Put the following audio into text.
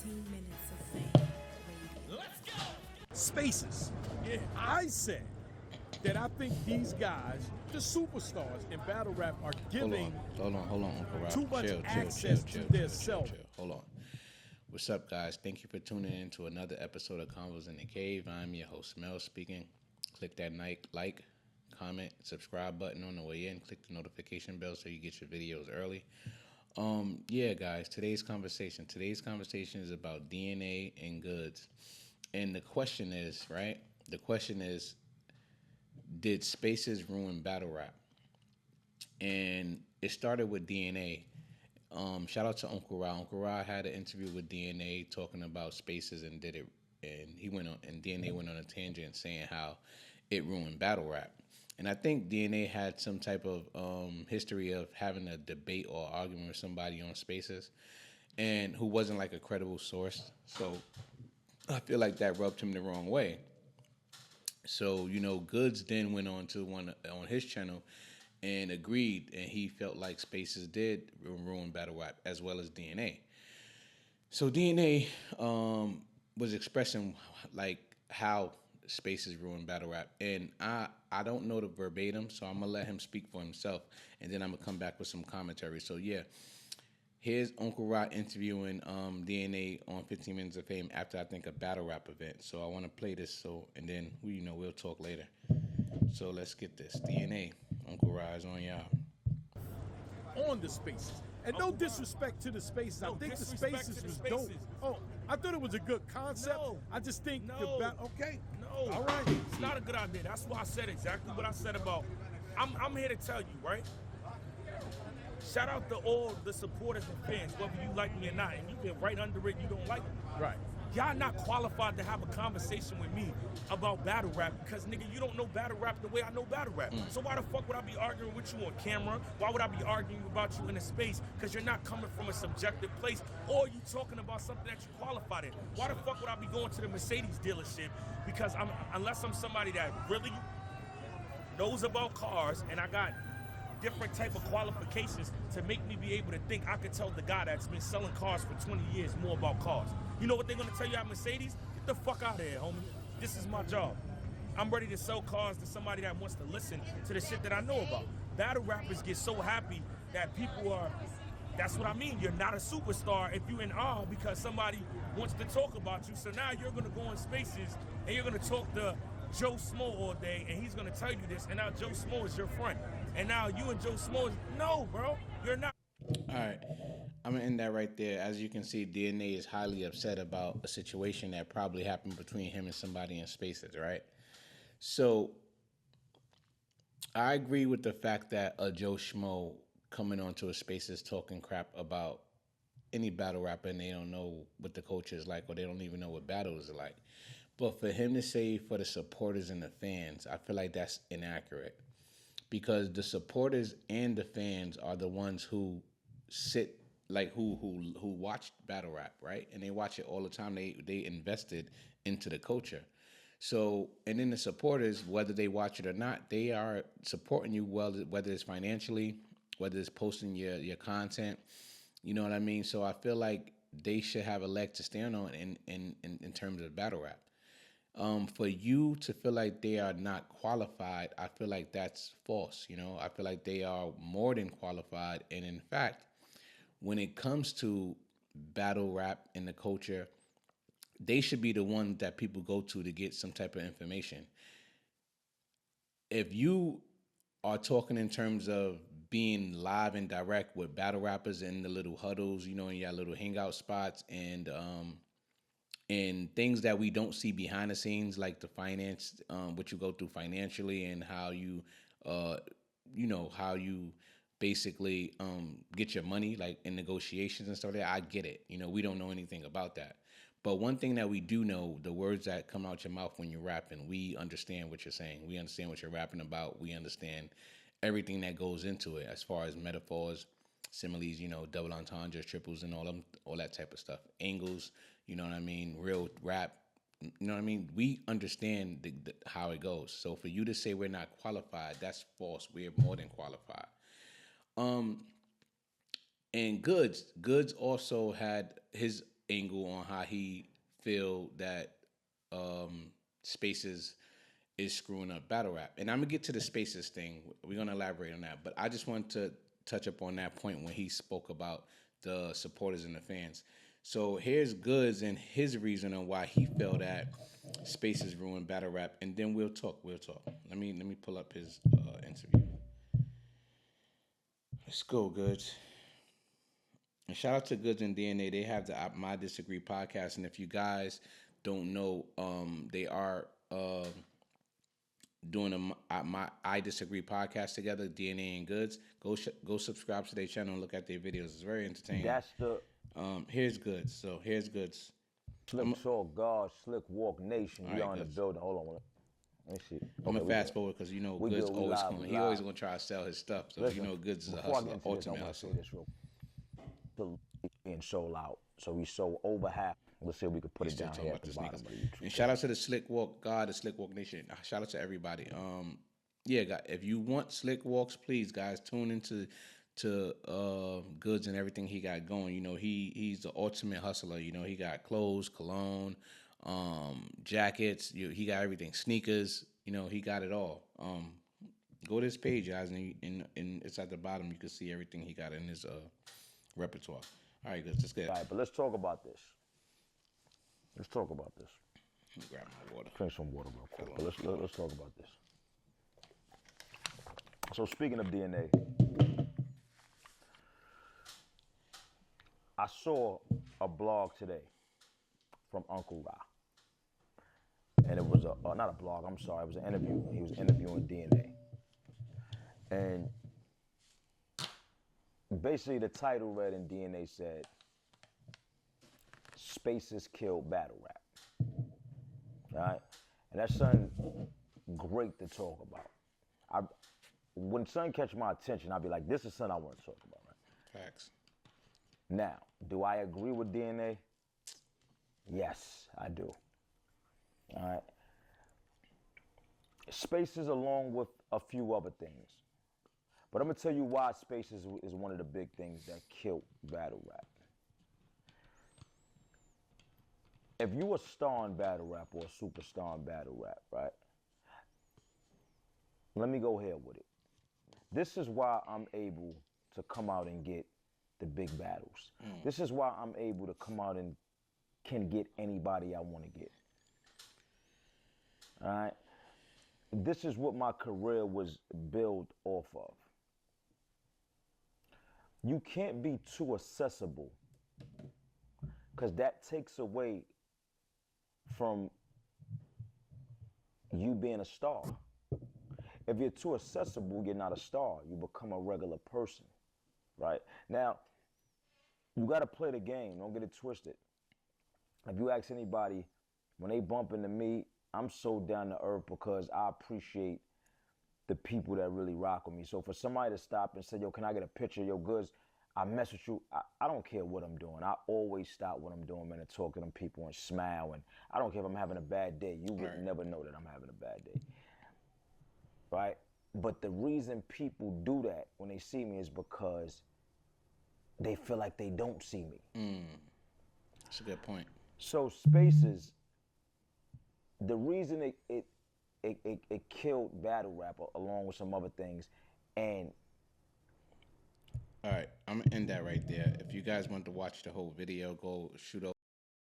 15 minutes of fame. Let's go. Spaces. Yeah. I said that I think these guys, the superstars in battle rap, are giving hold on, Uncle Rob. too much access to their self. Hold on. What's up, guys? Thank you for tuning in to another episode of Convos in the Cave. I'm your host, Mel, speaking. Click that like, comment, subscribe button on the way in. Click the notification bell so you get your videos early. Yeah, guys, today's conversation is about DNA and Goodz. And the question is, right? The question is, did spaces ruin battle rap? And it started with DNA. Shout out to Uncle Ra. Uncle Ra had an interview with DNA talking about spaces and did it, and DNA went on a tangent saying how it ruined battle rap. And I think DNA had some type of history of having a debate or argument with somebody on spaces, and who wasn't like a credible source. So I feel like that rubbed him the wrong way. So, Goodz then went on to one on his channel and agreed, and he felt like spaces did ruin battle rap as well as DNA. So DNA was expressing like how spaces ruin battle rap, and I don't know the verbatim, so I'm gonna let him speak for himself, and then I'm gonna come back with some commentary. So yeah, here's Uncle Ra interviewing DNA on 15 Minutes of Fame after I think a battle rap event. So I want to play this, and then we'll talk later. So let's get this. DNA, Uncle Ra is on y'all. On the spaces. And no disrespect to the spaces. I think the spaces was dope. Oh, I thought it was a good concept. No. I just think okay. No. All right. It's not a good idea. That's why I said exactly what I said about, I'm here to tell you, right? Shout out to all the supporters and fans, whether you like me or not. And you've been right under it, you don't like me. Right. Y'all not qualified to have a conversation with me about battle rap because, nigga, you don't know battle rap the way I know battle rap. So why the fuck would I be arguing with you on camera? Why would I be arguing about you in a space? Because you're not coming from a subjective place, or you talking about something that you qualified in. Why the fuck would I be going to the Mercedes dealership? Because unless I'm somebody that really knows about cars and I got different type of qualifications to make me be able to think I could tell the guy that's been selling cars for 20 years more about cars. You know what they're gonna tell you at Mercedes? Get the fuck out of here, homie. This is my job. I'm ready to sell cars to somebody that wants to listen to the shit that I know about. Battle rappers get so happy that people are, that's what I mean. You're not a superstar if you're in awe because somebody wants to talk about you. So now you're gonna go in spaces and you're gonna talk to Joe Smo all day and he's gonna tell you this, and now Joe Smo is your friend. And now you and Joe Smo, no, bro, you're not. All right, I'm gonna end that right there. As you can see, DNA is highly upset about a situation that probably happened between him and somebody in spaces, right? So I agree with the fact that a Joe Schmo coming onto a spaces talking crap about any battle rapper and they don't know what the culture is like or they don't even know what battles are like. But for him to say for the supporters and the fans, I feel like that's inaccurate. Because the supporters and the fans are the ones who sit, like who watch battle rap, right? And they watch it all the time. They invested into the culture. So, and then the supporters, whether they watch it or not, they are supporting you, whether it's financially, whether it's posting your content, you know what I mean? So I feel like they should have a leg to stand on in terms of battle rap. For you to feel like they are not qualified, I feel like that's false. I feel like they are more than qualified. And in fact, when it comes to battle rap and the culture, they should be the one that people go to get some type of information. If you are talking in terms of being live and direct with battle rappers in the little huddles, in your little hangout spots and things that we don't see behind the scenes, like the finance, what you go through financially and how you, how you basically get your money, like in negotiations and stuff like that. I get it. We don't know anything about that. But one thing that we do know, the words that come out your mouth when you're rapping, we understand what you're saying. We understand what you're rapping about. We understand everything that goes into it as far as metaphors, similes, double entendres, triples, and all that type of stuff. Angles, you know what I mean? Real rap, you know what I mean? We understand how it goes. So for you to say we're not qualified, that's false. We're more than qualified. And Goodz also had his angle on how he feel that Spaces is screwing up battle rap. And I'm gonna get to the Spaces thing. We're gonna elaborate on that. But I just want to touch up on that point when he spoke about the supporters and the fans. So here's Goodz and his reason on why he felt that Spaces ruined battle rap, and then we'll talk. Let me pull up his interview. Let's go, Goodz. And shout out to Goodz and DNA. They have the My Disagree podcast, and if you guys don't know, they are doing my I Disagree podcast together, DNA and Goodz. Go subscribe to their channel and look at their videos. It's very entertaining. That's the here's Goodz. So here's Goodz. Slick Talk God, Slick Walk Nation. We are in the building. Hold on. Let me see. I'm gonna fast forward because Goodz always going. He always gonna try to sell his stuff. So Listen, Goodz is a hustler, ultimate hustler. Being sold out, so we sold over half. Let's see if we could put it down here at the bottom. And shout out to the Slick Walk God, the Slick Walk Nation. Shout out to everybody. Yeah, guys, if you want Slick Walks, please, guys, tune into Goodz and everything he got going. He's the ultimate hustler. He got clothes, cologne, jackets. He got everything, sneakers. He got it all. Go to his page, guys, and it's at the bottom. You can see everything he got in his repertoire. All right, Goodz, let's get it. All right, but let's talk about this. Let me grab my water. Drink some water real quick. But let's talk about this. So speaking of DNA, I saw a blog today from Uncle Ra. And it was not a blog, I'm sorry, it was an interview. He was interviewing DNA. And basically the title read in DNA said, Spaces killed battle rap. All right? And that's something great to talk about. When something catches my attention, I'll be like, this is something I want to talk about. Right? Facts. Now, do I agree with DNA? Yes, I do. All right. Spaces along with a few other things. But I'm going to tell you why Spaces is one of the big things that killed battle rap. If you a star in battle rap or a superstar in battle rap, right? Let me go here with it. This is why I'm able to come out and get the big battles. This is why I'm able to come out and can get anybody I want to get. All right? This is what my career was built off of. You can't be too accessible because that takes away from you being a star. If you're too accessible, you're not a star. You become a regular person, right? Now, you got to play the game. Don't get it twisted. If you ask anybody, when they bump into me, I'm so down to earth because I appreciate the people that really rock with me. So for somebody to stop and say, yo, can I get a picture of your Goodz? I mess with you. I don't care what I'm doing. I always stop what I'm doing, man, and talk to them people and smile. And I don't care if I'm having a bad day. You would never know that I'm having a bad day. Right? But the reason people do that when they see me is because they feel like they don't see me. That's a good point. So Spaces, the reason it killed battle rap along with some other things, and all right, I'm gonna end that right there. If you guys want to watch the whole video, go shoot over